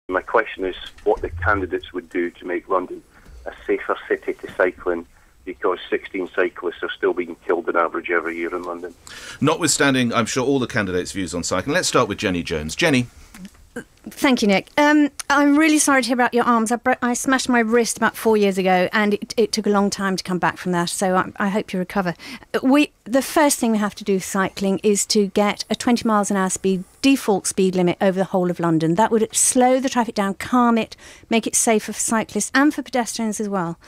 My question is what the candidates would do to make London a safer city to cycle in, because 16 cyclists are still being killed on average every year in London. Notwithstanding, I'm sure, all the candidates' views on cycling. Let's start with Jenny Jones. Jenny. Thank you, Nick. I'm really sorry to hear about your arms. I smashed my wrist about 4 years ago, and it took a long time to come back from that, so I hope you recover. The first thing we have to do with cycling is to get a 20 miles an hour default speed limit over the whole of London. That would slow the traffic down, calm it, make it safer for cyclists and for pedestrians as well.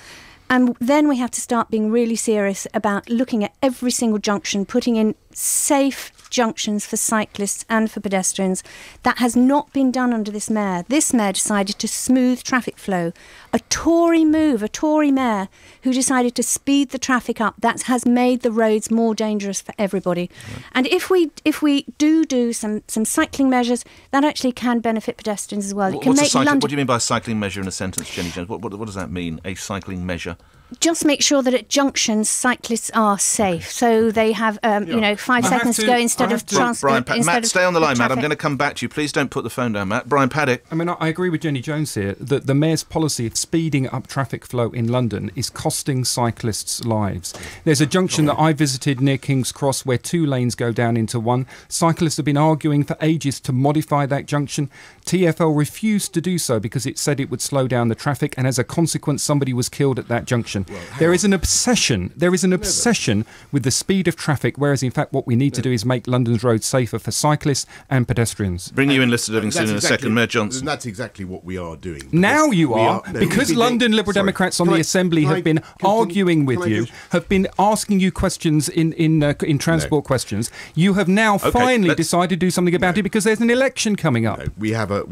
And then we have to start being really serious about looking at every single junction, putting in safe junctions for cyclists and for pedestrians. That has not been done under this mayor. This mayor decided to smooth traffic flow. A Tory move, a Tory mayor who decided to speed the traffic up, that has made the roads more dangerous for everybody. Right. And if we do some cycling measures, that actually can benefit pedestrians as well. What do you mean by a cycling measure in a sentence, Jenny Jones? What does that mean, a cycling measure? Just make sure that at junctions cyclists are safe, so they have 5 seconds to go instead of transport. Matt, stay on the line, Matt. I'm going to come back to you. Please don't put the phone down, Matt. Brian Paddock. I mean, I agree with Jenny Jones here that the mayor's policy of speeding up traffic flow in London is costing cyclists lives. There's a junction that I visited near King's Cross where 2 lanes go down into one. Cyclists have been arguing for ages to modify that junction. TfL refused to do so because it said it would slow down the traffic, and as a consequence, somebody was killed at that junction. Well, there is an obsession with the speed of traffic, whereas in fact what we need to do is make London's roads safer for cyclists and pedestrians. Bring you in, Lister Livingston, in a second. Mayor Johnson. That's exactly what we are doing. Now you are, because London Liberal Democrats on the Assembly have been arguing with you, have been asking you questions in transport questions. You have now finally decided to do something about it because there's an election coming up. We have a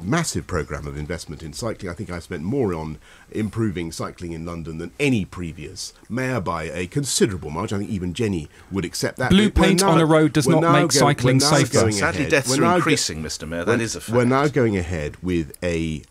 massive programme of investment in cycling. I think I spent more on improving cycling in London than any previous mayor by a considerable margin. I think even Jenny would accept that. Blue paint on a road does not make cycling safer. Sadly, deaths are increasing, Mr Mayor. That is a fact. We're now going ahead with a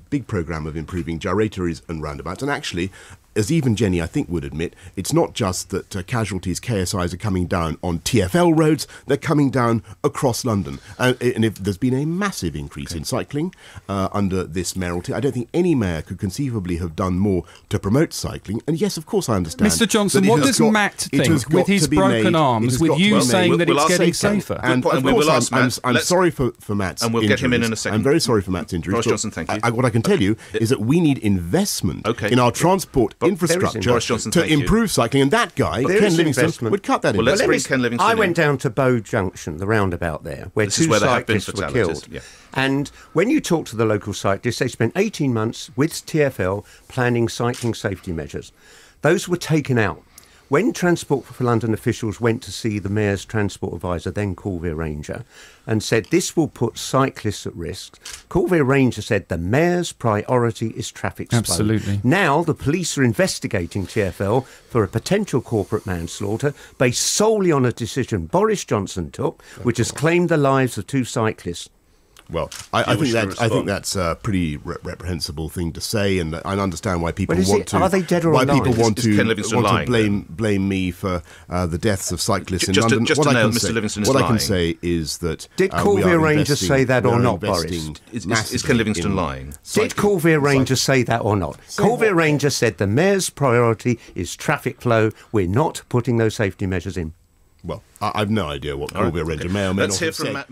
big programme of improving gyratories and roundabouts. And actually, as even Jenny, I think, would admit, it's not just that casualties, KSIs, are coming down on TfL roads, they're coming down across London. And if there's been a massive increase in cycling under this mayoralty. I don't think any mayor could conceivably have done more to promote cycling. And yes, of course, I understand. Mr Johnson, what does Matt think with his broken arms, with you saying that it's getting safer? And of course, I'm sorry for Matt's injuries. And we'll get him in a second. I'm very sorry for Matt's injuries. Boris Johnson, thank you. What I can tell you is that we need investment in our transport infrastructure to improve cycling, and that guy, Ken Livingstone, would cut that in. Well, let's bring Ken Livingstone I went down to Bow Junction, the roundabout there, where 2 cyclists were killed. Yeah. And when you talk to the local cyclists, they spent 18 months with TfL planning cycling safety measures. Those were taken out. When Transport for London officials went to see the Mayor's transport advisor, then Colville Ranger, and said this will put cyclists at risk, Colville Ranger said the Mayor's priority is traffic flow. Absolutely. Now the police are investigating TfL for a potential corporate manslaughter based solely on a decision Boris Johnson took, which has claimed the lives of 2 cyclists. Well, I think that's a pretty reprehensible thing to say, and I understand why people are they dead or alive? People want to blame me for the deaths of cyclists in London. What I can say is that did Colville Ranger say that or not, Boris? Is Ken Livingstone lying? Did Colville Ranger say that or not? Colville Ranger said the Mayor's priority is traffic flow. We're not putting those safety measures in. Well, I've no idea what Colville Ranger may or may not have said.